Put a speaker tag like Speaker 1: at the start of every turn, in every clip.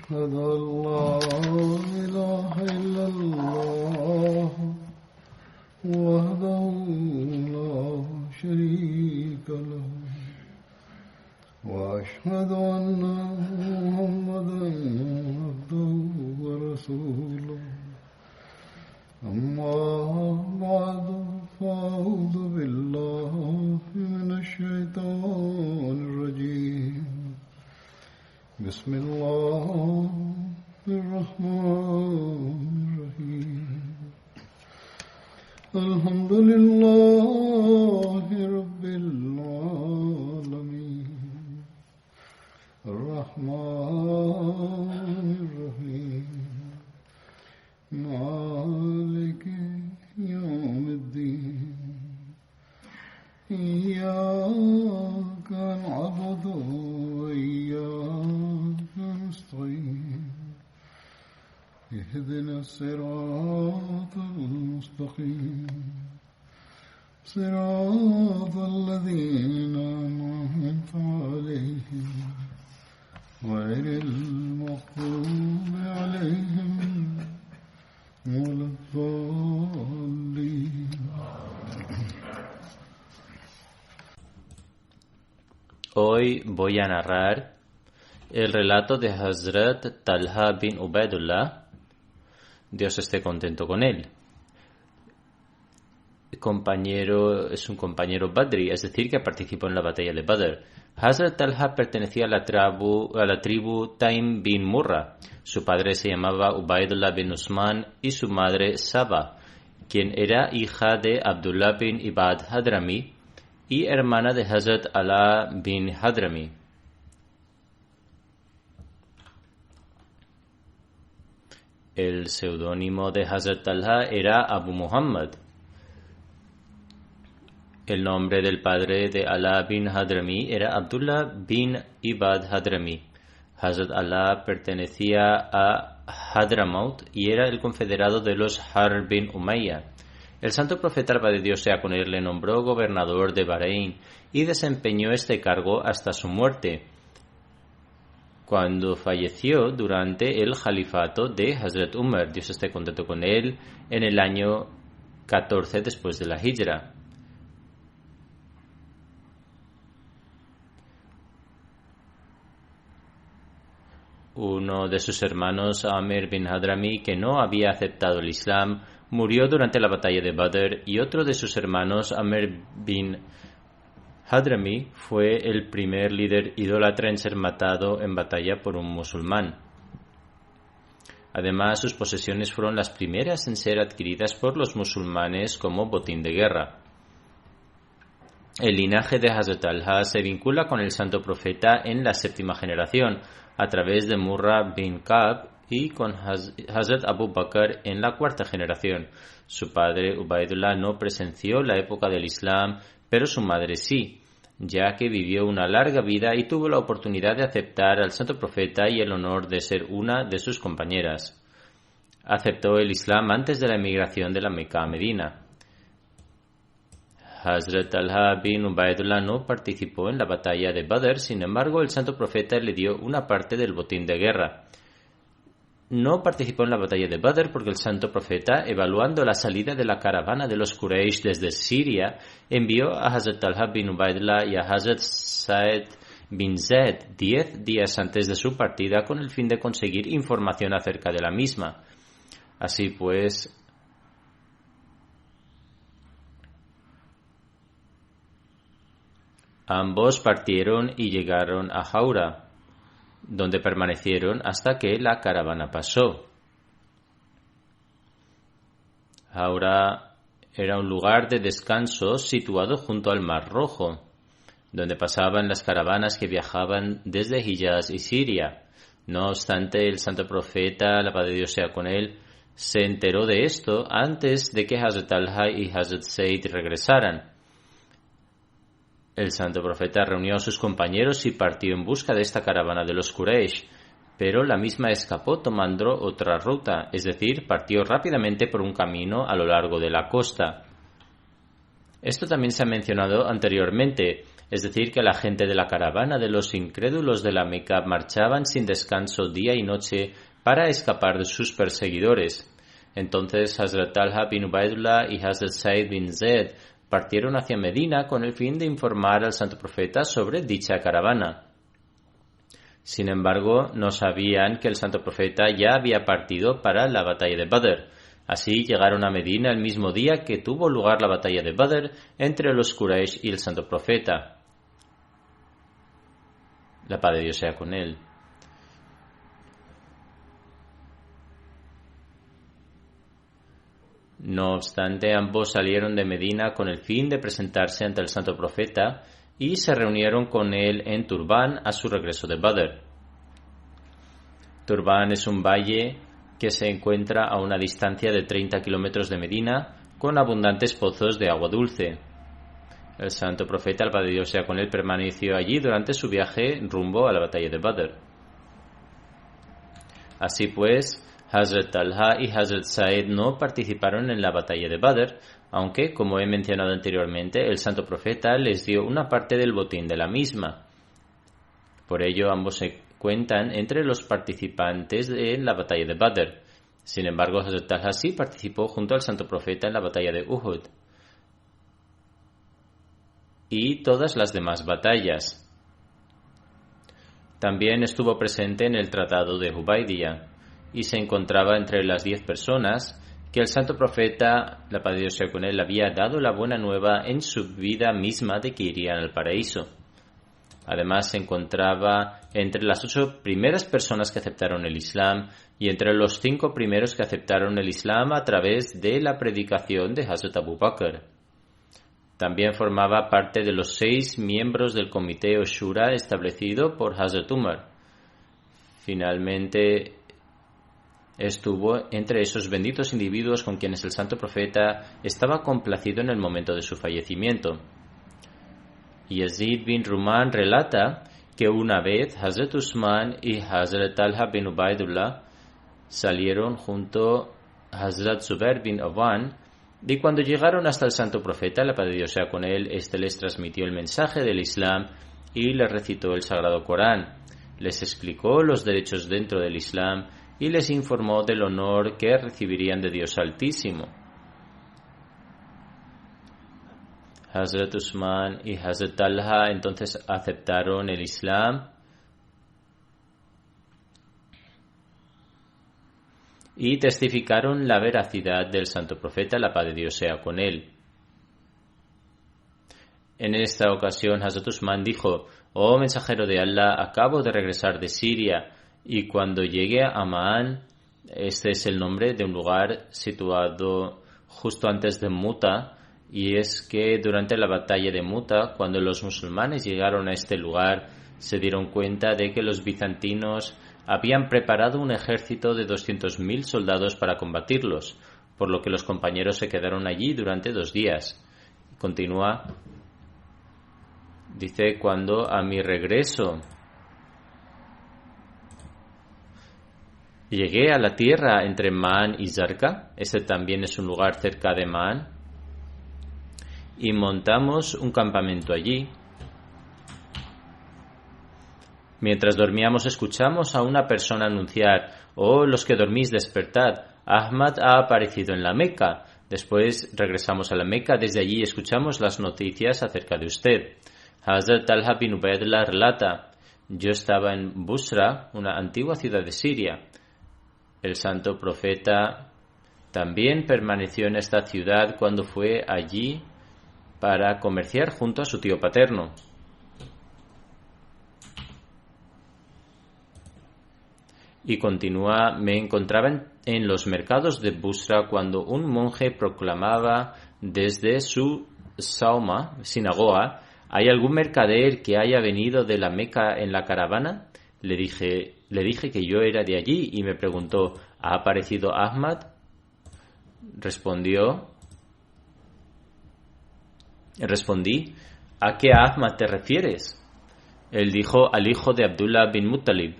Speaker 1: أشهد أن لا إله إلا الله وحده لا شريك له وأشهد أن محمدا عبده ورسوله أما بعد فأعوذ بالله من الشيطان الرجيم بسم الله الرحمن الرحيم الحمد لله رب العالمين الرحمن الرحيم مالك يوم الدين إياك نعبد وإياك نستعين اهدنا الصراط المستقيم صراط الذين أنعمت عليهم غير المغضوب عليهم ولا الضالين.
Speaker 2: Hoy voy a narrar el relato de Hazrat Talha bin Ubaidullah, Dios esté contento con él. Es un compañero Badri, es decir, que participó en la batalla de Badr. Hazrat Talha pertenecía a la tribu Taim bin Murra. Su padre se llamaba Ubaidullah bin Usman y su madre Saba, quien era hija de Abdullah bin Ibad Hadrami y hermana de Hazrat Ala bin Hadrami. El seudónimo de Hazrat Talha era Abu Muhammad. El nombre del padre de Ala bin Hadrami era Abdullah bin Ibad Hadrami. Hazrat Ala pertenecía a Hadramaut y era el confederado de los Harb bin Umayya. El santo profeta, la paz de Dios sea con él, le nombró gobernador de Bahrein y desempeñó este cargo hasta su muerte, cuando falleció durante el califato de Hazrat Umar, Dios esté contento con él, en el año 14 después de la Hijra. Uno de sus hermanos, Amir bin Hadrami, que no había aceptado el Islam, murió durante la batalla de Badr, y otro de sus hermanos, Amir bin Hadrami, fue el primer líder idólatra en ser matado en batalla por un musulmán. Además, sus posesiones fueron las primeras en ser adquiridas por los musulmanes como botín de guerra. El linaje de Hazrat Talha se vincula con el santo profeta en la 7ª generación, a través de Murra bin Ka'b, y con Hazrat Abu Bakr en la 4ª generación. Su padre, Ubaidullah, no presenció la época del Islam, pero su madre sí, ya que vivió una larga vida y tuvo la oportunidad de aceptar al santo profeta y el honor de ser una de sus compañeras. Aceptó el Islam antes de la emigración de la Meca a Medina. Hazrat Talha bin Ubaidullah no participó en la batalla de Badr, sin embargo, el santo profeta le dio una parte del botín de guerra. No participó en la batalla de Badr porque el santo profeta, evaluando la salida de la caravana de los Quraysh desde Siria, envió a Hazrat Talha bin Ubaidullah y a Hazrat Sa'id bin Zaid 10 días antes de su partida con el fin de conseguir información acerca de la misma. Así pues, ambos partieron y llegaron a Haura, donde permanecieron hasta que la caravana pasó. Haura era un lugar de descanso situado junto al Mar Rojo, donde pasaban las caravanas que viajaban desde Hijaz y Siria. No obstante, el santo profeta, la paz de Dios sea con él, se enteró de esto antes de que Hazrat Talha y Hazrat Zaid regresaran. El santo profeta reunió a sus compañeros y partió en busca de esta caravana de los Quraysh, pero la misma escapó tomando otra ruta, es decir, partió rápidamente por un camino a lo largo de la costa. Esto también se ha mencionado anteriormente. es decir, que la gente de la caravana de los incrédulos de la Meca marchaban sin descanso día y noche para escapar de sus perseguidores. Entonces Hazrat Talha bin Ubaidullah y Hazrat Said bin Zaid partieron hacia Medina con el fin de informar al santo profeta sobre dicha caravana. Sin embargo, no sabían que el santo profeta ya había partido para la batalla de Badr. Así llegaron a Medina el mismo día que tuvo lugar la batalla de Badr entre los Quraysh y el santo profeta. La paz de Dios sea con él. No obstante, ambos salieron de Medina con el fin de presentarse ante el santo profeta y se reunieron con él en Turbán a su regreso de Badr. Turbán es un valle que se encuentra a una distancia de 30 kilómetros de Medina con abundantes pozos de agua dulce. El santo profeta, la paz de Dios sea con él, permaneció allí durante su viaje rumbo a la batalla de Badr. Así pues, Hazrat Talha y Hazrat Said no participaron en la batalla de Badr, aunque, como he mencionado anteriormente, el santo profeta les dio una parte del botín de la misma. Por ello, ambos se cuentan entre los participantes en la batalla de Badr. Sin embargo, Hazrat Talha sí participó junto al santo profeta en la batalla de Uhud y todas las demás batallas. También estuvo presente en el tratado de Hubaydiyah y se encontraba entre las 10 personas que el santo profeta, la paz de Dios sea con él, había dado la buena nueva en su vida misma de que irían al paraíso. Además, se encontraba entre las 8 primeras personas que aceptaron el Islam y entre los 5 primeros que aceptaron el Islam a través de la predicación de Hazrat Abu Bakr. También formaba parte de los 6 miembros del comité o shura establecido por Hazrat Umar. Finalmente, estuvo entre esos benditos individuos con quienes el santo profeta estaba complacido en el momento de su fallecimiento. Yazid bin Ruman relata que una vez Hazrat Usman y Hazrat Talha bin Ubaidullah salieron junto a Hazrat Zubair bin Awan y cuando llegaron hasta el santo profeta, la paz de Dios sea con él, éste les transmitió el mensaje del Islam y les recitó el Sagrado Corán. Les explicó los derechos dentro del Islam y les informó del honor que recibirían de Dios Altísimo. Hazrat Usman y Hazrat Talha entonces aceptaron el Islam y testificaron la veracidad del santo profeta, la paz de Dios sea con él. En esta ocasión, Hazrat Usman dijo: «Oh mensajero de Allah, acabo de regresar de Siria y cuando llegué a Ma'an», este es el nombre de un lugar situado justo antes de Muta, y es que durante la batalla de Muta, cuando los musulmanes llegaron a este lugar, se dieron cuenta de que los bizantinos habían preparado un ejército de 200.000 soldados para combatirlos, por lo que los compañeros se quedaron allí durante 2 días. Continúa, dice: «Cuando a mi regreso llegué a la tierra entre Ma'an y Zarqa», este también es un lugar cerca de Ma'an, «y montamos un campamento allí. Mientras dormíamos escuchamos a una persona anunciar: «Oh, los que dormís, despertad, Ahmad ha aparecido en la Meca». Después regresamos a la Meca, desde allí escuchamos las noticias acerca de usted». Hazrat Talha bin Ubaidullah relata: «Yo estaba en Busra, una antigua ciudad de Siria. El santo profeta también permaneció en esta ciudad cuando fue allí para comerciar junto a su tío paterno. Y continúa: «Me encontraba en los mercados de Busra cuando un monje proclamaba desde su sinagoga: ¿hay algún mercader que haya venido de la Meca en la caravana?». Le dije que yo era de allí y me preguntó: «¿Ha aparecido Ahmad?». Respondí: «¿A qué Ahmad te refieres?». Él dijo: «Al hijo de Abdullah bin Muttalib.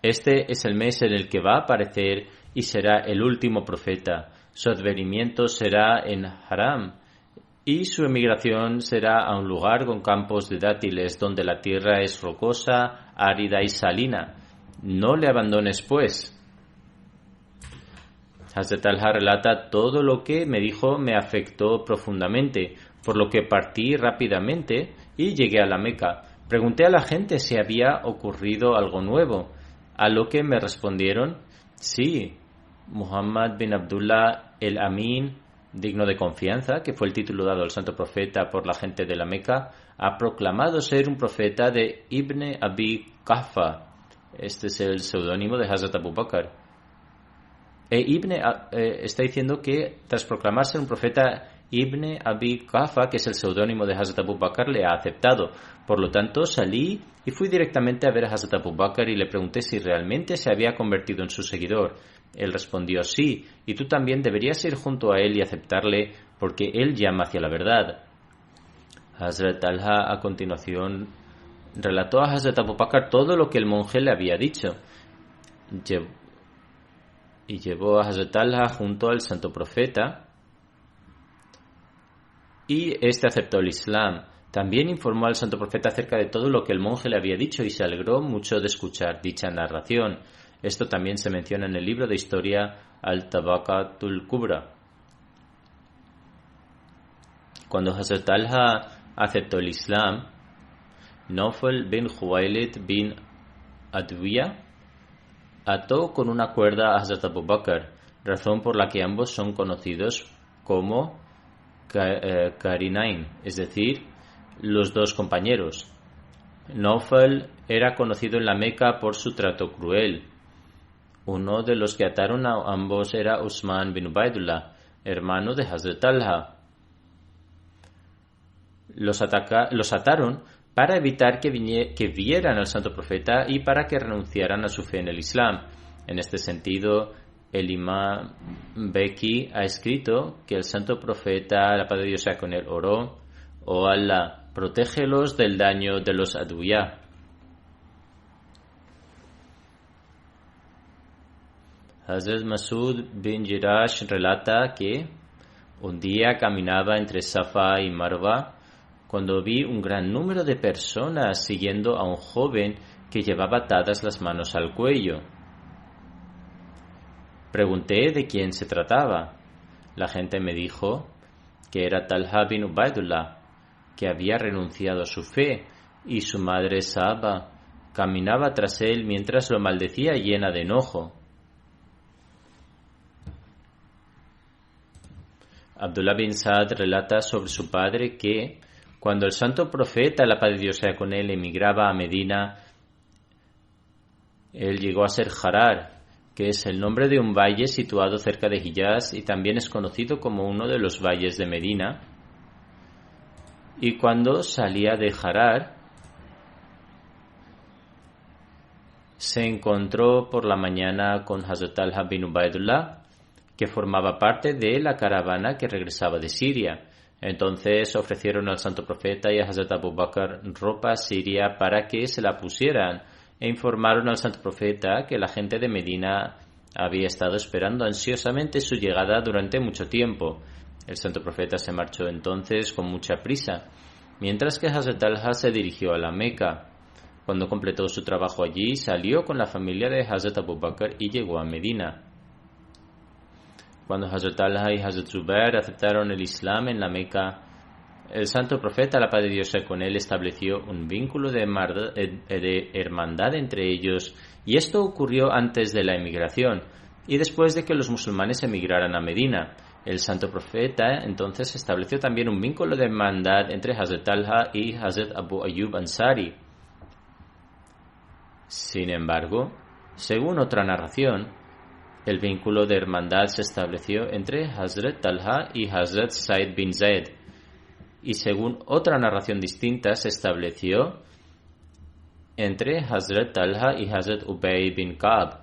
Speaker 2: Este es el mes en el que va a aparecer y será el último profeta. Su advenimiento será en Haram y su emigración será a un lugar con campos de dátiles donde la tierra es rocosa, árida y salina. No le abandones, pues. Hazrat Talha relata: todo lo que me dijo me afectó profundamente, por lo que partí rápidamente y llegué a la Meca. Pregunté a la gente si había ocurrido algo nuevo, a lo que me respondieron: sí, Muhammad bin Abdullah el Amin, digno de confianza, que fue el título dado al santo profeta por la gente de la Meca, ha proclamado ser un profeta de Ibn Abi Qahfa. Este es el seudónimo de Hazrat Abu Bakr. Está diciendo que tras proclamarse un profeta, Ibn Abi Qahfa, que es el seudónimo de Hazrat Abu Bakr, le ha aceptado. Por lo tanto, salí y fui directamente a ver a Hazrat Abu Bakr y le pregunté si realmente se había convertido en su seguidor. Él respondió: sí, y tú también deberías ir junto a él y aceptarle, porque él llama hacia la verdad. Hazrat Talha a continuación relató a Hazrat Abu Bakr todo lo que el monje le había dicho. Llevó a Hazrat Talha junto al santo profeta y este aceptó el Islam. También informó al santo profeta acerca de todo lo que el monje le había dicho y se alegró mucho de escuchar dicha narración. Esto también se menciona en el libro de historia Al-Tabaqatul Kubra. Cuando Hazrat Talha aceptó el Islam, Nawfal bin Khuwailid bin Adwiya ató con una cuerda a Hazrat Abu Bakr, razón por la que ambos son conocidos como Qarinain, es decir, los dos compañeros. Nawfal era conocido en la Meca por su trato cruel. Uno de los que ataron a ambos era Usman bin Ubaidullah, hermano de Hazrat Talha. Los ataron para evitar que vieran al santo profeta y para que renunciaran a su fe en el Islam. En este sentido, el imam Beki ha escrito que el santo profeta, la paz de Dios sea con él, oró: oh Allah, protégelos del daño de los aduyá. Hazrat Masud bin Jirash relata que un día caminaba entre Safa y Marwa cuando vi un gran número de personas siguiendo a un joven que llevaba atadas las manos al cuello. Pregunté de quién se trataba. La gente me dijo que era Talha bin Ubaidullah, que había renunciado a su fe, y su madre Saba caminaba tras él mientras lo maldecía llena de enojo. Abdullah bin Saad relata sobre su padre que cuando el santo profeta, la paz de Dios sea con él, emigraba a Medina, él llegó a ser Harar, que es el nombre de un valle situado cerca de Hiyaz y también es conocido como uno de los valles de Medina. Y cuando salía de Harar, se encontró por la mañana con Hazrat Talha bin Ubaidullah, que formaba parte de la caravana que regresaba de Siria. Entonces ofrecieron al santo profeta y a Hazrat Abu Bakr ropa siria para que se la pusieran e informaron al santo profeta que la gente de Medina había estado esperando ansiosamente su llegada durante mucho tiempo. El santo profeta se marchó entonces con mucha prisa, mientras que Hazrat Talha se dirigió a la Meca. Cuando completó su trabajo allí, salió con la familia de Hazrat Abu Bakr y llegó a Medina. Cuando Hazrat Talha y Hazrat Zubair aceptaron el Islam en la Meca, el santo profeta, la paz de Dios sea con él, estableció un vínculo de hermandad entre ellos, y esto ocurrió antes de la emigración y después de que los musulmanes emigraran a Medina. El santo profeta entonces estableció también un vínculo de hermandad entre Hazrat Talha y Hazrat Abu Ayyub Ansari. Sin embargo, según otra narración, el vínculo de hermandad se estableció entre Hazrat Talha y Hazrat Said bin Zaid, y según otra narración distinta se estableció entre Hazrat Talha y Hazrat Ubay bin Ka'b.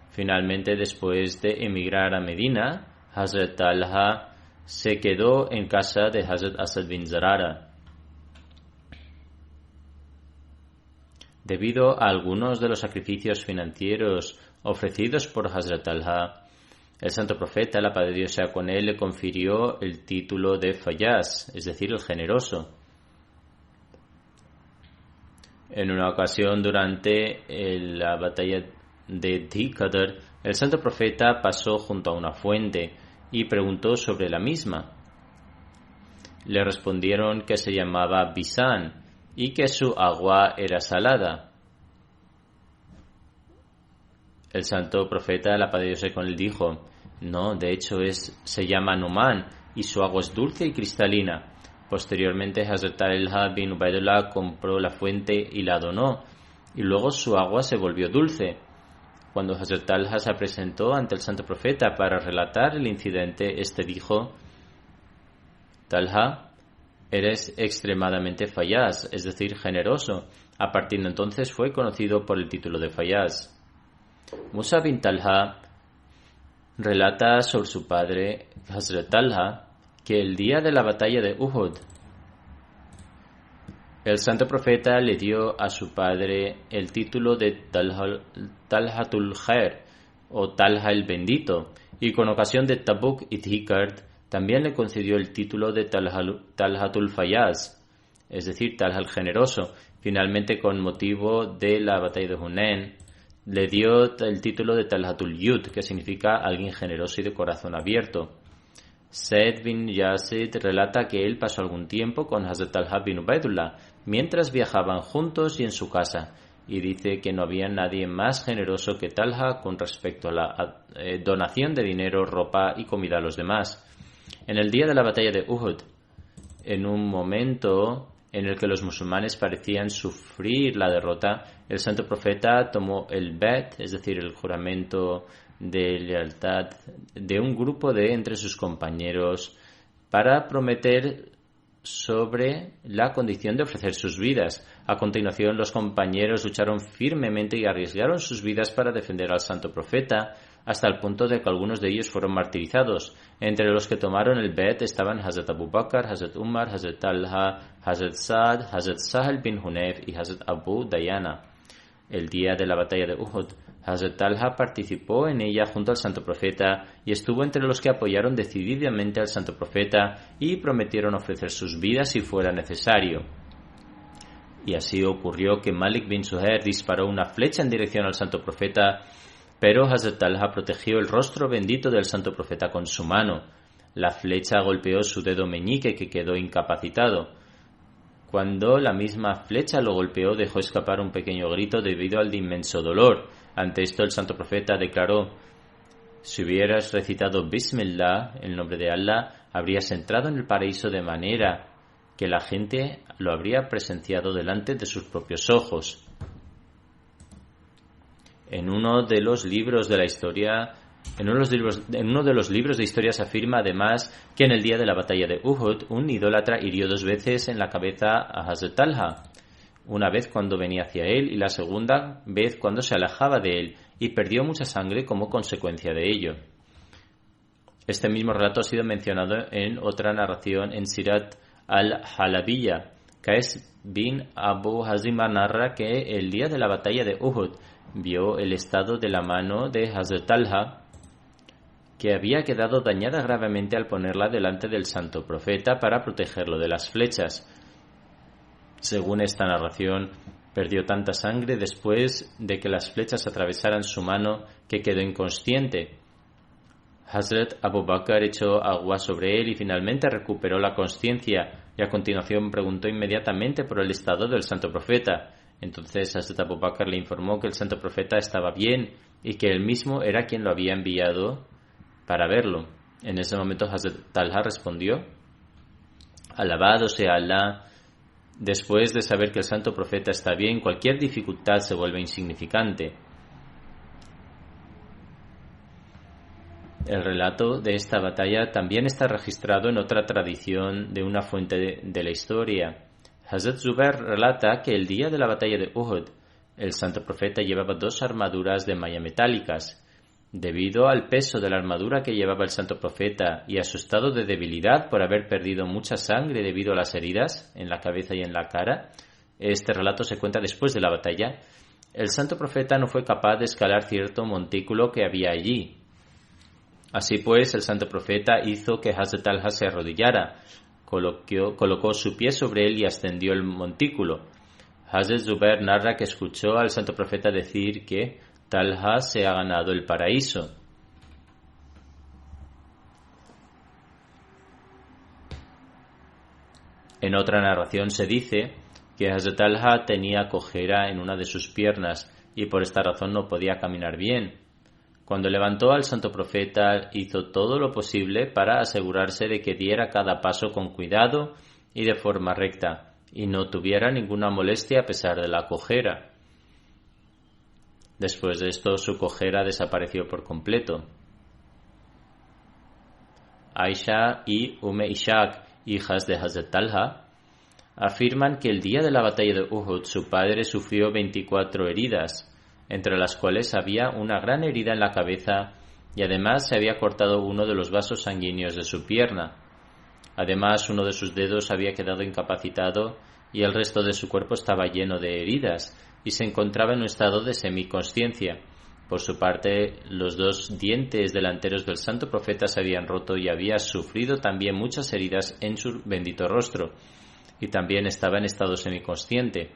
Speaker 2: Finalmente, después de emigrar a Medina, Hazrat Talha se quedó en casa de Hazrat Asad bin Zarara. Debido a algunos de los sacrificios financieros ofrecidos por Hazrat Talha, el santo profeta, la paz de Dios sea con él, le confirió el título de Fayaz, es decir, el generoso. En una ocasión, durante la batalla de Dhikadr, el santo profeta pasó junto a una fuente y preguntó sobre la misma. Le respondieron que se llamaba Bisan y que su agua era salada. El santo profeta, la paz de Dios sea con él, dijo: no, de hecho se llama Numan y su agua es dulce y cristalina. Posteriormente, Hazrat Talha bin Ubaidullah compró la fuente y la donó, y luego su agua se volvió dulce. Cuando Hazrat Talha se presentó ante el santo profeta para relatar el incidente, este dijo: Talha, eres extremadamente fayaz, es decir, generoso. A partir de entonces fue conocido por el título de Fayaz. Musa bin Talha relata sobre su padre, Hazrat Talha, que el día de la batalla de Uhud, el santo profeta le dio a su padre el título de Talhatul Khair o Talha el bendito, y con ocasión de Tabuk y Dhikard también le concedió el título de Talhatul Fayaz, es decir, Talha el generoso. Finalmente, con motivo de la batalla de Hunain, le dio el título de Talhatul Yud, que significa alguien generoso y de corazón abierto. Said bin Yazid relata que él pasó algún tiempo con Hazrat Talha bin Ubaidullah mientras viajaban juntos y en su casa, y dice que no había nadie más generoso que Talha con respecto a la donación de dinero, ropa y comida a los demás. En el día de la batalla de Uhud, en un momento en el que los musulmanes parecían sufrir la derrota, el santo profeta tomó el bet, es decir, el juramento de lealtad de un grupo de entre sus compañeros para prometer sobre la condición de ofrecer sus vidas. A continuación, los compañeros lucharon firmemente y arriesgaron sus vidas para defender al santo profeta, hasta el punto de que algunos de ellos fueron martirizados. Entre los que tomaron el bet estaban Hazrat Abu Bakr, Hazrat Umar, Hazrat Talha, Hazrat Saad, Hazrat Sahel bin Hunayf y Hazrat Abu Dayana. El día de la batalla de Uhud, Hazrat Talha participó en ella junto al santo profeta y estuvo entre los que apoyaron decididamente al santo profeta y prometieron ofrecer sus vidas si fuera necesario. Y así ocurrió que Malik bin Suhair disparó una flecha en dirección al santo profeta, pero Hazrat Talha protegió el rostro bendito del santo profeta con su mano. La flecha golpeó su dedo meñique, que quedó incapacitado. Cuando la misma flecha lo golpeó, dejó escapar un pequeño grito debido al inmenso dolor. Ante esto, el santo profeta declaró: si hubieras recitado Bismillah, el nombre de Allah, habrías entrado en el paraíso de manera que la gente lo habría presenciado delante de sus propios ojos. En uno de los libros de historia se afirma además que en el día de la batalla de Uhud, un idólatra hirió 2 veces en la cabeza a Hazrat Talha, una vez cuando venía hacia él y la segunda vez cuando se alejaba de él, y perdió mucha sangre como consecuencia de ello. Este mismo relato ha sido mencionado en otra narración en Sirat al-Halabiyya. Qais bin Abu Hazima narra que el día de la batalla de Uhud vio el estado de la mano de Hazrat Talha, que había quedado dañada gravemente al ponerla delante del santo profeta para protegerlo de las flechas. Según esta narración, perdió tanta sangre después de que las flechas atravesaran su mano que quedó inconsciente. Hazrat Abu Bakr echó agua sobre él y finalmente recuperó la consciencia, y a continuación preguntó inmediatamente por el estado del santo profeta. Entonces Hazrat Abu Bakr le informó que el santo profeta estaba bien y que él mismo era quien lo había enviado para verlo. En ese momento Hazrat Talha respondió: alabado sea Allah. Después de saber que el santo profeta está bien, cualquier dificultad se vuelve insignificante. El relato de esta batalla también está registrado en otra tradición de una fuente de la historia. Hazrat Zubair relata que el día de la batalla de Uhud, el santo profeta llevaba 2 armaduras de malla metálicas. Debido al peso de la armadura que llevaba el santo profeta y a su estado de debilidad por haber perdido mucha sangre debido a las heridas en la cabeza y en la cara, Este relato se cuenta después de la batalla. El santo profeta no fue capaz de escalar cierto montículo que había allí. Así pues, el santo profeta hizo que Hazrat Talha se arrodillara, colocó su pie sobre él y ascendió el montículo. Hazrat Zubair narra que escuchó al santo profeta decir que Talha se ha ganado el paraíso. En otra narración se dice que Hazrat Talha tenía cojera en una de sus piernas y por esta razón no podía caminar bien. Cuando levantó al santo profeta, hizo todo lo posible para asegurarse de que diera cada paso con cuidado y de forma recta, y no tuviera ninguna molestia a pesar de la cojera. Después de esto, su cojera desapareció por completo. Aisha y Ishaq, hijas de Hazrat Talha, afirman que el día de la batalla de Uhud su padre sufrió 24 heridas, entre las cuales había una gran herida en la cabeza y además se había cortado uno de los vasos sanguíneos de su pierna. Además, uno de sus dedos había quedado incapacitado y el resto de su cuerpo estaba lleno de heridas y se encontraba en un estado de semiconsciencia. Por su parte, los 2 dientes delanteros del santo profeta se habían roto y había sufrido también muchas heridas en su bendito rostro, y también estaba en estado semiconsciente.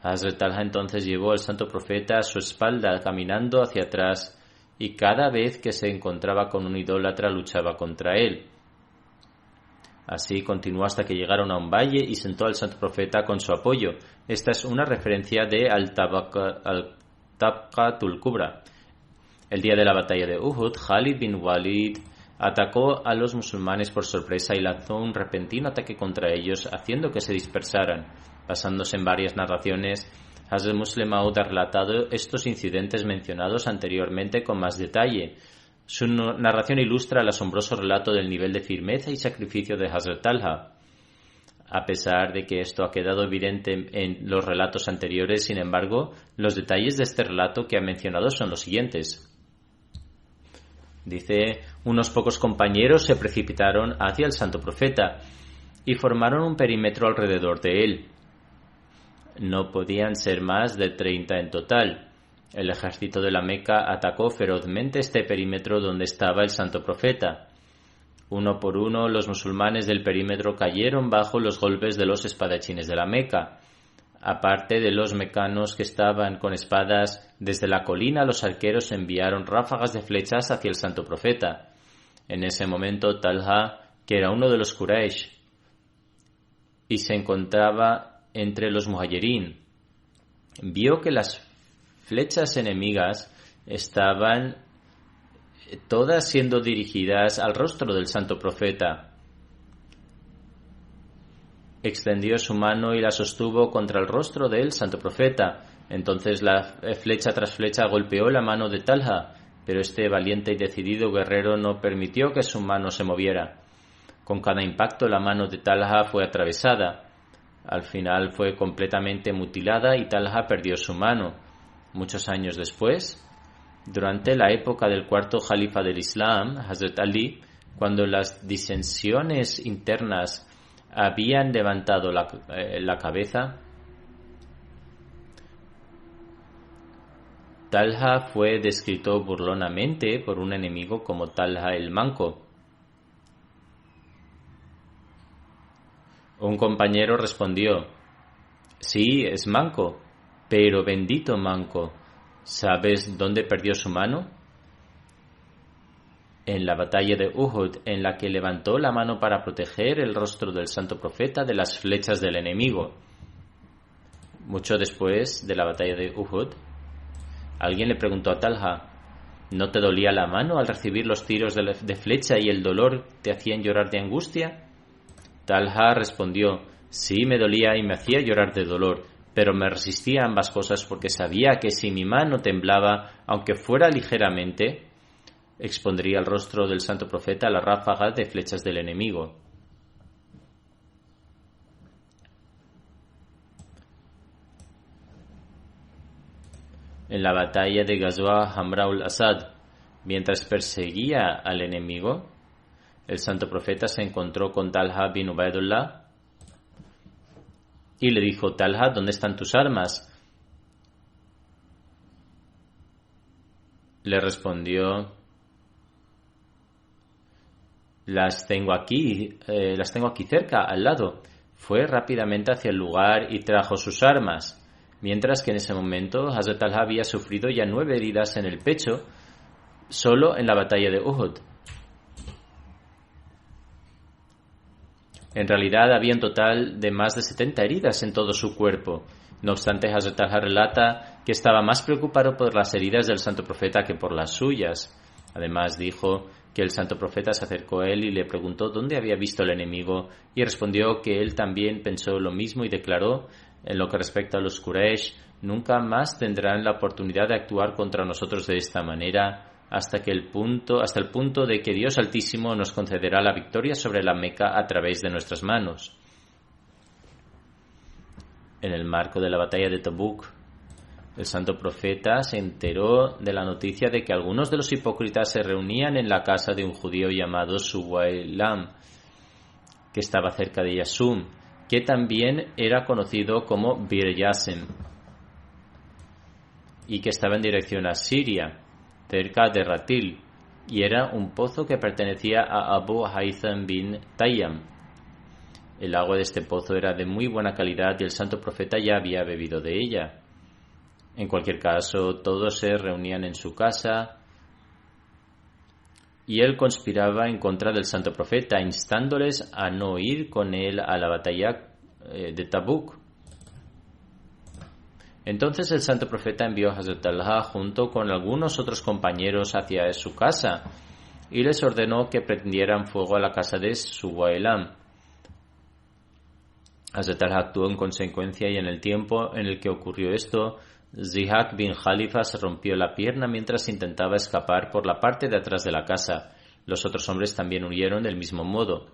Speaker 2: Hazrat Talha entonces llevó al santo profeta a su espalda caminando hacia atrás y cada vez que se encontraba con un idólatra luchaba contra él. Así continuó hasta que llegaron a un valle y sentó al santo profeta con su apoyo. Esta es una referencia de Al-Tabqatul Kubra. El día de la batalla de Uhud, Khalid bin Walid atacó a los musulmanes por sorpresa y lanzó un repentino ataque contra ellos, haciendo que se dispersaran. Basándose en varias narraciones, Hazrat Muslim Maud ha relatado estos incidentes mencionados anteriormente con más detalle. Su narración ilustra el asombroso relato del nivel de firmeza y sacrificio de Hazrat Talha. A pesar de que esto ha quedado evidente en los relatos anteriores, sin embargo, los detalles de este relato que ha mencionado son los siguientes. Dice, unos pocos compañeros se precipitaron hacia el santo profeta y formaron un perímetro alrededor de él. No podían ser más de 30 en total. El ejército de la Meca atacó ferozmente este perímetro donde estaba el santo profeta. Uno por uno, los musulmanes del perímetro cayeron bajo los golpes de los espadachines de la Meca. Aparte de los mecanos que estaban con espadas, desde la colina los arqueros enviaron ráfagas de flechas hacia el santo profeta. En ese momento Talha, que era uno de los Quraysh y se encontraba entre los muhajirín, vio que las flechas enemigas estaban todas siendo dirigidas al rostro del santo profeta. Extendió su mano y la sostuvo contra el rostro del santo profeta. Entonces la flecha tras flecha golpeó la mano de Talha, pero este valiente y decidido guerrero no permitió que su mano se moviera. Con cada impacto la mano de Talha fue atravesada. Al final fue completamente mutilada y Talha perdió su mano. Muchos años después, durante la época del cuarto califa del Islam, Hazrat Ali, cuando las disensiones internas habían levantado la cabeza, Talha fue descrito burlonamente por un enemigo como Talha el Manco. Un compañero respondió, sí, es manco, pero bendito manco, ¿sabes dónde perdió su mano? En la batalla de Uhud, en la que levantó la mano para proteger el rostro del santo profeta de las flechas del enemigo. Mucho después de la batalla de Uhud, alguien le preguntó a Talha, ¿no te dolía la mano al recibir los tiros de flecha y el dolor te hacían llorar de angustia? Talha respondió, sí me dolía y me hacía llorar de dolor, pero me resistía a ambas cosas porque sabía que si mi mano temblaba, aunque fuera ligeramente, expondría el rostro del santo profeta a la ráfaga de flechas del enemigo. En la batalla de Ghazwa Hamraul Asad, mientras perseguía al enemigo, el santo profeta se encontró con Talha bin Ubaidullah y le dijo: Talha, ¿dónde están tus armas? Le respondió: las tengo aquí cerca, al lado. Fue rápidamente hacia el lugar y trajo sus armas, mientras que en ese momento Hazrat Talha había sufrido ya 9 heridas en el pecho solo en la batalla de Uhud. En realidad había un total de más de 70 heridas en todo su cuerpo. No obstante, Hazrat Talha relata que estaba más preocupado por las heridas del santo profeta que por las suyas. Además dijo que el santo profeta se acercó a él y le preguntó dónde había visto al enemigo, y respondió que él también pensó lo mismo y declaró: en lo que respecta a los Quraysh, nunca más tendrán la oportunidad de actuar contra nosotros de esta manera hasta el punto de que Dios Altísimo nos concederá la victoria sobre la Meca a través de nuestras manos. En el marco de la batalla de Tabuk, el santo profeta se enteró de la noticia de que algunos de los hipócritas se reunían en la casa de un judío llamado Suwailam, que estaba cerca de Yasum, que también era conocido como Bir Yasem, y que estaba en dirección a Siria, cerca de Ratil, y era un pozo que pertenecía a Abu Haytham bin Tayyam. El agua de este pozo era de muy buena calidad y el santo profeta ya había bebido de ella. En cualquier caso, todos se reunían en su casa y él conspiraba en contra del santo profeta, instándoles a no ir con él a la batalla de Tabuk. Entonces el santo profeta envió a Hazrat Talha junto con algunos otros compañeros hacia su casa y les ordenó que prendieran fuego a la casa de Suwailam. Hazrat Talha actuó en consecuencia y en el tiempo en el que ocurrió esto, Zihak bin Khalifa se rompió la pierna mientras intentaba escapar por la parte de atrás de la casa. Los otros hombres también huyeron del mismo modo.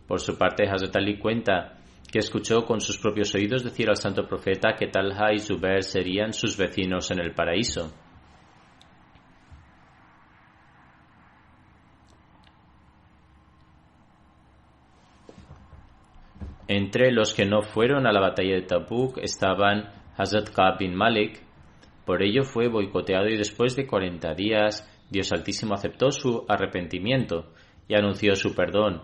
Speaker 2: Por su parte, Hazrat Ali cuenta que escuchó con sus propios oídos decir al santo profeta que Talha y Zubair serían sus vecinos en el paraíso. Entre los que no fueron a la batalla de Tabuk estaban Hazrat Ka'b bin Malik. Por ello fue boicoteado y después de 40 días Dios Altísimo aceptó su arrepentimiento y anunció su perdón.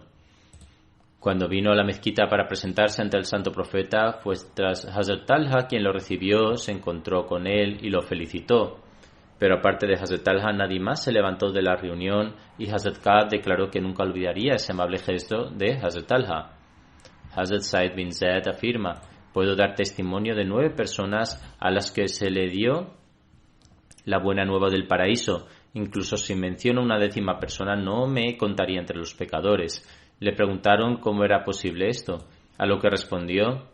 Speaker 2: Cuando vino a la mezquita para presentarse ante el santo profeta, fue tras Hazrat Talha quien lo recibió, se encontró con él y lo felicitó. Pero aparte de Hazrat Talha, nadie más se levantó de la reunión y Hazrat Ka'b declaró que nunca olvidaría ese amable gesto de Hazrat Talha. Hazrat Said bin Zaid afirma: puedo dar testimonio de 9 personas a las que se le dio la buena nueva del paraíso. Incluso si menciono una 10ª persona, no me contaría entre los pecadores. Le preguntaron cómo era posible esto, a lo que respondió: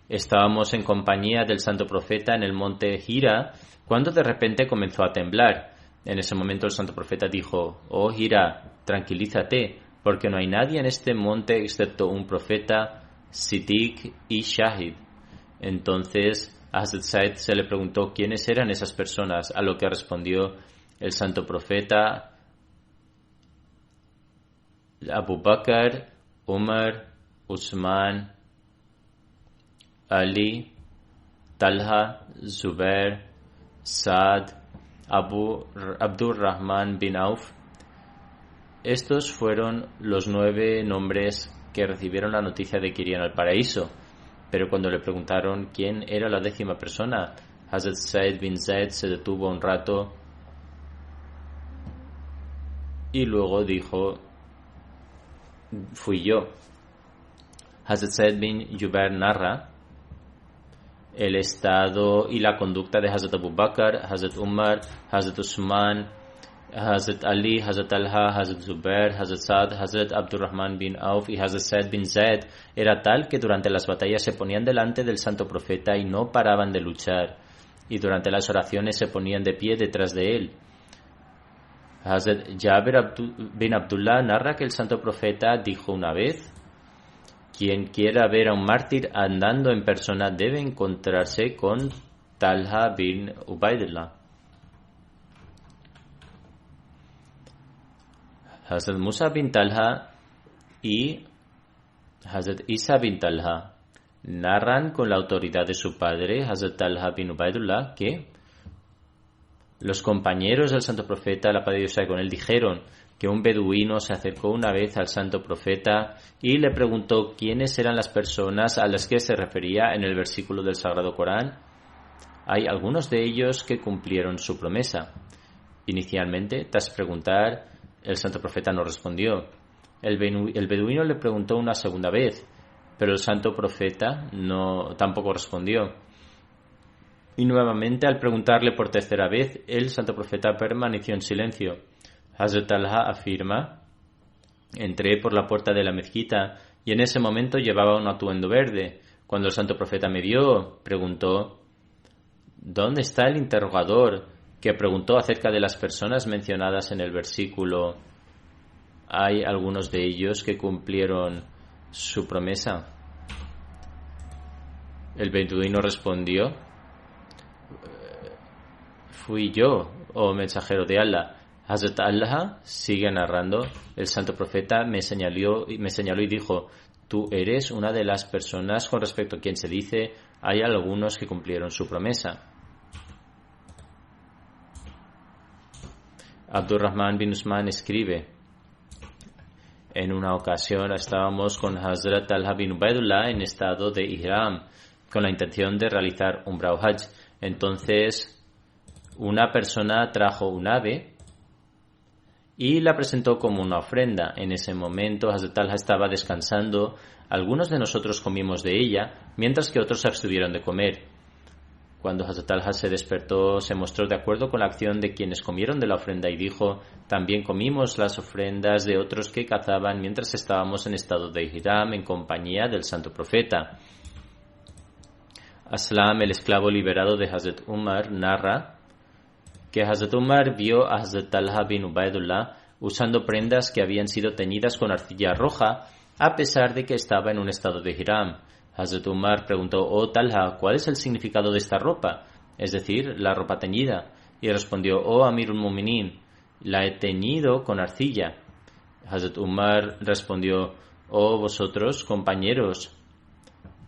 Speaker 2: estábamos en compañía del santo profeta en el monte Hira, cuando de repente comenzó a temblar. En ese momento el santo profeta dijo: oh Hira, tranquilízate, porque no hay nadie en este monte excepto un profeta, Siddiq y Shahid. Entonces a Hazrat Said se le preguntó quiénes eran esas personas, a lo que respondió el santo profeta: Abu Bakr, Umar, Usman, Ali, Talha, Zubair, Saad, Abdur Rahman bin Auf. Estos fueron los 9 nombres que recibieron la noticia de que irían al paraíso. Pero cuando le preguntaron quién era la 10ª persona, Hazrat Said bin Zaid se detuvo un rato y luego dijo: fui yo. Hazrat Said bin Jubair narra el estado y la conducta de Hazrat Abu Bakr, Hazrat Umar, Hazrat Usman, Hazrat Ali, Hazrat Talha, Hazrat Zubair, Hazrat Saad, Hazrat Abdurrahman bin Auf y Hazrat Said bin Zaid era tal que durante las batallas se ponían delante del santo profeta y no paraban de luchar, y durante las oraciones se ponían de pie detrás de él. Hazrat Jabir bin Abdullah narra que el santo profeta dijo una vez: quien quiera ver a un mártir andando en persona debe encontrarse con Talha bin Ubaidullah. Hazrat Musa bin Talha y Hazrat Isa bin Talha narran con la autoridad de su padre, Hazrat Talha bin Ubaidullah, que los compañeros del santo profeta, la paz de Dios sea con él, dijeron que un beduino se acercó una vez al santo profeta y le preguntó quiénes eran las personas a las que se refería en el versículo del Sagrado Corán. Hay algunos de ellos que cumplieron su promesa. Inicialmente, tras preguntar, el santo profeta no respondió. El beduino le preguntó una segunda vez, pero el santo profeta tampoco respondió. Y nuevamente, al preguntarle por tercera vez, el santo profeta permaneció en silencio. Hazrat Talha afirma: entré por la puerta de la mezquita y en ese momento llevaba un atuendo verde. Cuando el santo profeta me vio, preguntó: ¿dónde está el interrogador que preguntó acerca de las personas mencionadas en el versículo? Hay algunos de ellos que cumplieron su promesa. El beduino respondió: fui yo, oh mensajero de Allah. Hazrat Allah sigue narrando: el santo profeta me señaló y dijo: tú eres una de las personas con respecto a quien se dice hay algunos que cumplieron su promesa. Abdurrahman bin Usman escribe: en una ocasión estábamos con Hazrat Talha bin Ubaidullah en estado de ihram con la intención de realizar Umrah o Hajj. Entonces una persona trajo un ave y la presentó como una ofrenda. En ese momento Hazrat Talha estaba descansando. Algunos de nosotros comimos de ella, mientras que otros se abstuvieron de comer. Cuando Hazrat Talha se despertó, se mostró de acuerdo con la acción de quienes comieron de la ofrenda y dijo: también comimos las ofrendas de otros que cazaban mientras estábamos en estado de ihram en compañía del santo profeta. Aslam, el esclavo liberado de Hazrat Umar, narra que Hazrat Umar vio a Hazrat Talha bin Ubaidullah usando prendas que habían sido teñidas con arcilla roja, a pesar de que estaba en un estado de ihram. Hazrat Umar preguntó: oh Talha, ¿cuál es el significado de esta ropa? Es decir, la ropa teñida. Y respondió: oh Amirul Mu'minin, la he teñido con arcilla. Hazrat Umar respondió: oh vosotros, compañeros,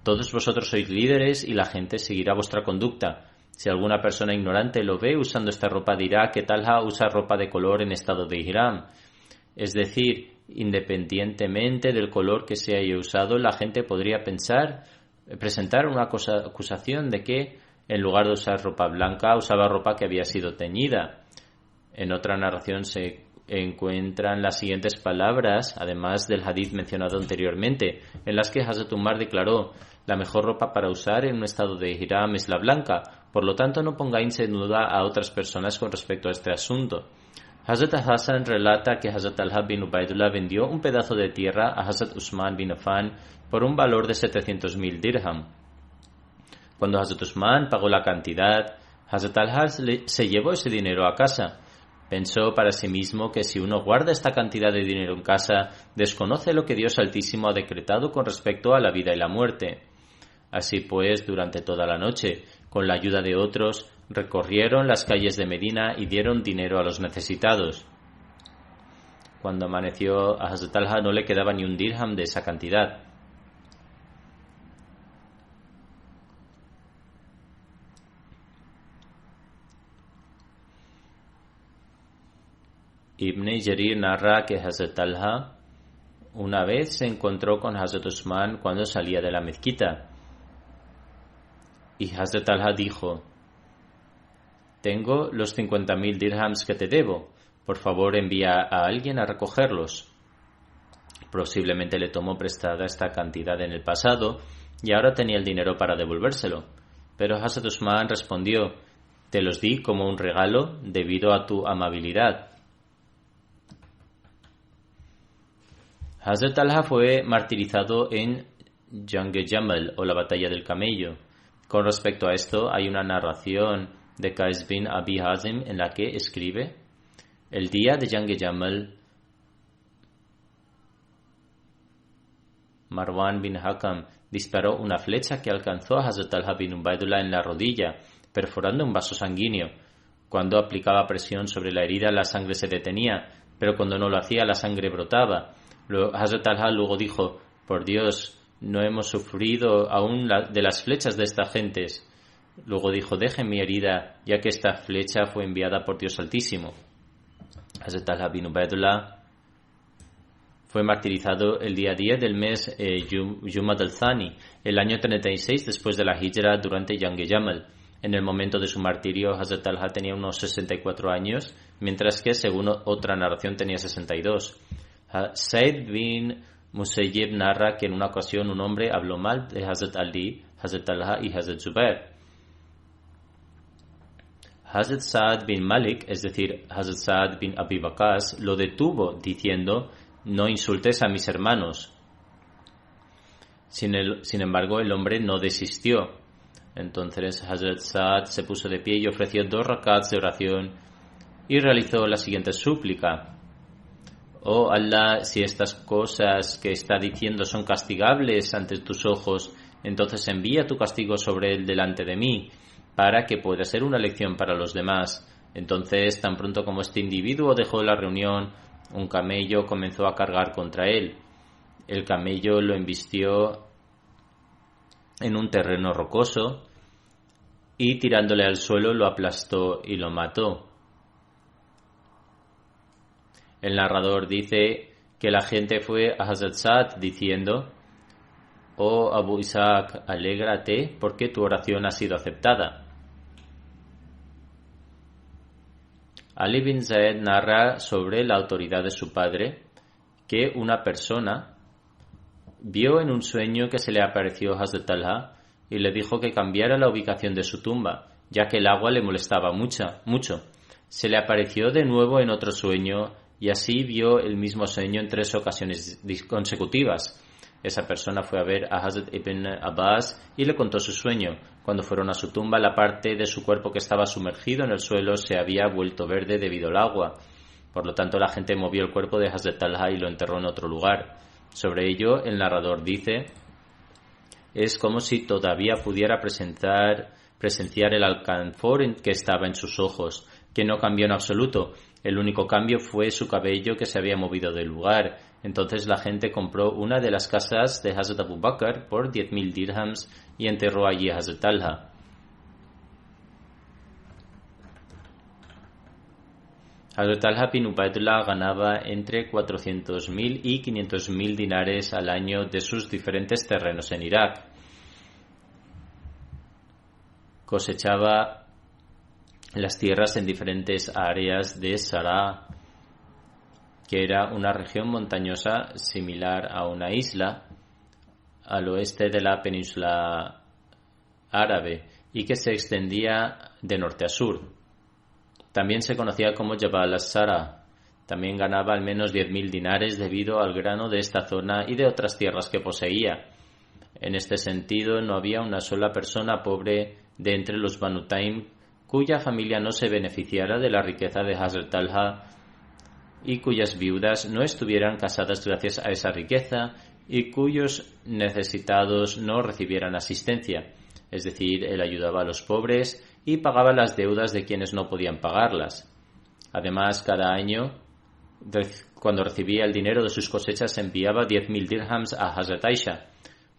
Speaker 2: todos vosotros sois líderes y la gente seguirá vuestra conducta. Si alguna persona ignorante lo ve usando esta ropa, dirá que Talha usa ropa de color en estado de ihram. Es decir, independientemente del color que se haya usado, la gente podría presentar una acusación de que, en lugar de usar ropa blanca, usaba ropa que había sido teñida. En otra narración se encuentran las siguientes palabras, además del hadith mencionado anteriormente, en las que Hazrat Umar declaró: la mejor ropa para usar en un estado de ihram es la blanca, por lo tanto no pongáis en duda a otras personas con respecto a este asunto. Hazrat Hassan relata que Hazrat Talha bin Ubaidullah vendió un pedazo de tierra a Hazrat Usman bin Affan por un valor de 700,000 dirham. Cuando Hazrat Usman pagó la cantidad, Hazrat Talha se llevó ese dinero a casa. Pensó para sí mismo que si uno guarda esta cantidad de dinero en casa, desconoce lo que Dios Altísimo ha decretado con respecto a la vida y la muerte. Así pues, durante toda la noche, con la ayuda de otros, recorrieron las calles de Medina y dieron dinero a los necesitados. Cuando amaneció, a Hazrat Talha no le quedaba ni un dirham de esa cantidad. Ibn Jarir narra que Hazrat Talha una vez se encontró con Hazrat Usman cuando salía de la mezquita. Y Hazrat Talha dijo: tengo los 50,000 dirhams que te debo. Por favor, envía a alguien a recogerlos. Posiblemente le tomó prestada esta cantidad en el pasado y ahora tenía el dinero para devolvérselo. Pero Hazrat Usman respondió: te los di como un regalo debido a tu amabilidad. Hazrat Talha fue martirizado en Jang-e Jamal, o la batalla del camello. Con respecto a esto, hay una narración de Qais bin Abi Hazim en la que escribe: el día de Jang-e Jamal, Marwan bin Hakam disparó una flecha que alcanzó a Hazrat Talha bin Ubaidullah en la rodilla, perforando un vaso sanguíneo. Cuando aplicaba presión sobre la herida, la sangre se detenía, pero cuando no lo hacía, la sangre brotaba. Hazrat Talha luego dijo: por Dios, no hemos sufrido aún de las flechas de estas gentes. Luego dijo, dejen mi herida, ya que esta flecha fue enviada por Dios Altísimo. Hazrat Talha bin Ubaidullah fue martirizado el día 10 del mes Jumad al-Thani, el año 36 después de la Hijra, durante Jang-e Jamal. En el momento de su martirio, Hazrat Talha tenía unos 64 años, mientras que, según otra narración, tenía 62. Said bin Musayyib narra que en una ocasión un hombre habló mal de Hazrat Ali, Hazrat Talha y Hazrat Zubair. Hazrat Saad bin Malik, es decir, Hazrat Saad bin Abi Waqas, lo detuvo diciendo, no insultes a mis hermanos. Sin embargo, el hombre no desistió. Entonces Hazrat Saad se puso de pie y ofreció 2 rakats de oración y realizó la siguiente súplica. Oh Allah, si estas cosas que está diciendo son castigables ante tus ojos, entonces envía tu castigo sobre él delante de mí, para que pueda ser una lección para los demás. Entonces, tan pronto como este individuo dejó la reunión, un camello comenzó a cargar contra él. El camello lo embistió en un terreno rocoso y tirándole al suelo lo aplastó y lo mató. El narrador dice que la gente fue a Hazrat Saad diciendo, oh Abu Isaac, alégrate porque tu oración ha sido aceptada. Ali bin Zaid narra sobre la autoridad de su padre que una persona vio en un sueño que se le apareció Hazrat Talha y le dijo que cambiara la ubicación de su tumba, ya que el agua le molestaba mucho. Se le apareció de nuevo en otro sueño y así vio el mismo sueño en 3 ocasiones consecutivas. Esa persona fue a ver a Hazrat Ibn Abbas y le contó su sueño. Cuando fueron a su tumba, la parte de su cuerpo que estaba sumergido en el suelo se había vuelto verde debido al agua. Por lo tanto, la gente movió el cuerpo de Hazrat Talha y lo enterró en otro lugar. Sobre ello, el narrador dice, es como si todavía pudiera presenciar el alcanfor que estaba en sus ojos, que no cambió en absoluto. El único cambio fue su cabello que se había movido del lugar. Entonces la gente compró una de las casas de Hazrat Abu Bakr por 10.000 dirhams y enterró allí a Hazrat Talha. Hazrat Talha bin Ubaidullah ganaba entre 400.000 y 500.000 dinares al año de sus diferentes terrenos en Irak. Cosechaba las tierras en diferentes áreas de Sara, que era una región montañosa similar a una isla al oeste de la península árabe y que se extendía de norte a sur. También se conocía como Jabal as-Sara. También ganaba al menos 10.000 dinares debido al grano de esta zona y de otras tierras que poseía. En este sentido, no había una sola persona pobre de entre los Banu Taym cuya familia no se beneficiara de la riqueza de Hazrat Talha y cuyas viudas no estuvieran casadas gracias a esa riqueza y cuyos necesitados no recibieran asistencia. Es decir, él ayudaba a los pobres y pagaba las deudas de quienes no podían pagarlas. Además, cada año, cuando recibía el dinero de sus cosechas, enviaba 10.000 dirhams a Hazrat Aisha.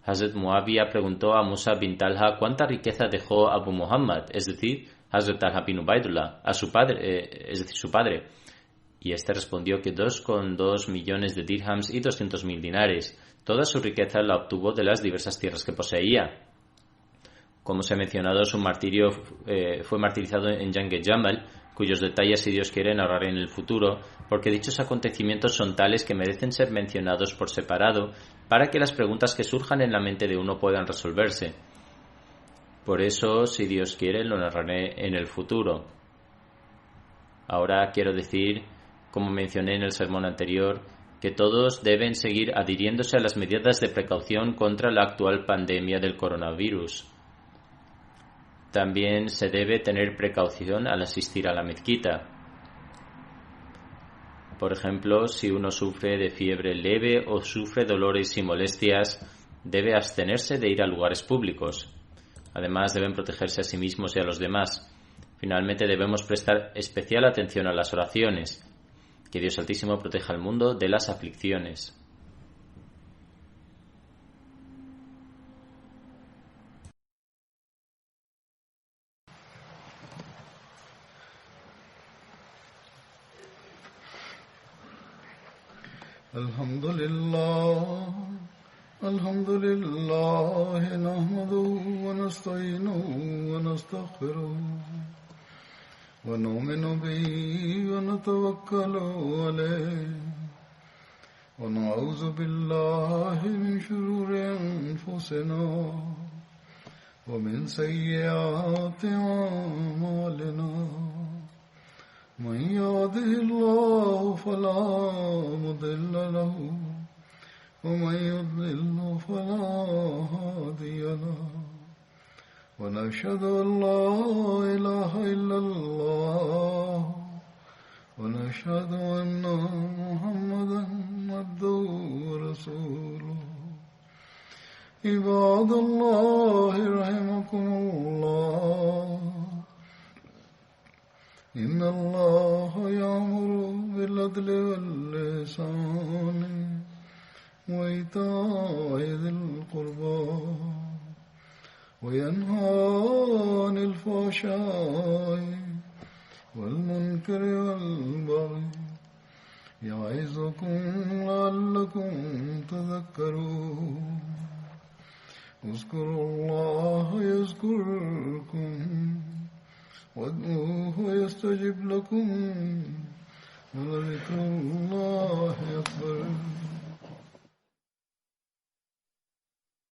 Speaker 2: Hazrat Muawiyah preguntó a Musa bin Talha cuánta riqueza dejó Abu Muhammad, es decir, Hazrat Talha bin Ubaidullah, a su padre, es decir, su padre. Y este respondió que 2,2 millones de dirhams y 200.000 dinares. Toda su riqueza la obtuvo de las diversas tierras que poseía. Como se ha mencionado, su martirio fue martirizado en Jang-e Jamal, cuyos detalles, si Dios quiere, narraré en el futuro, porque dichos acontecimientos son tales que merecen ser mencionados por separado para que las preguntas que surjan en la mente de uno puedan resolverse. Por eso, si Dios quiere, lo narraré en el futuro. Ahora quiero decir, como mencioné en el sermón anterior, que todos deben seguir adhiriéndose a las medidas de precaución contra la actual pandemia del coronavirus. También se debe tener precaución al asistir a la mezquita. Por ejemplo, si uno sufre de fiebre leve o sufre dolores y molestias, debe abstenerse de ir a lugares públicos. Además, deben protegerse a sí mismos y a los demás. Finalmente, debemos prestar especial atención a las oraciones. Que Dios Altísimo proteja al mundo de las aflicciones.
Speaker 1: الحمد لله نحمده ونستعينه ونستغفره ونؤمن به ونتوكل عليه ونعوذ بالله من شرور أنفسنا ومن سيئات أعمالنا من يهده الله فلا مضل له ومن يضلل فلا هادي له ونشهد أن لا إله إلا الله ونشهد أن محمدا عبده ورسوله عباد الله رحمكم الله إن الله يأمر بالعدل والإحسان وإيتاء ذي القربى وينهى عن الفحشاء والمنكر والبغي يعظكم لعلكم تذكرون اذكروا الله يذكركم وادعوه يستجب لكم ولذكر الله أكبر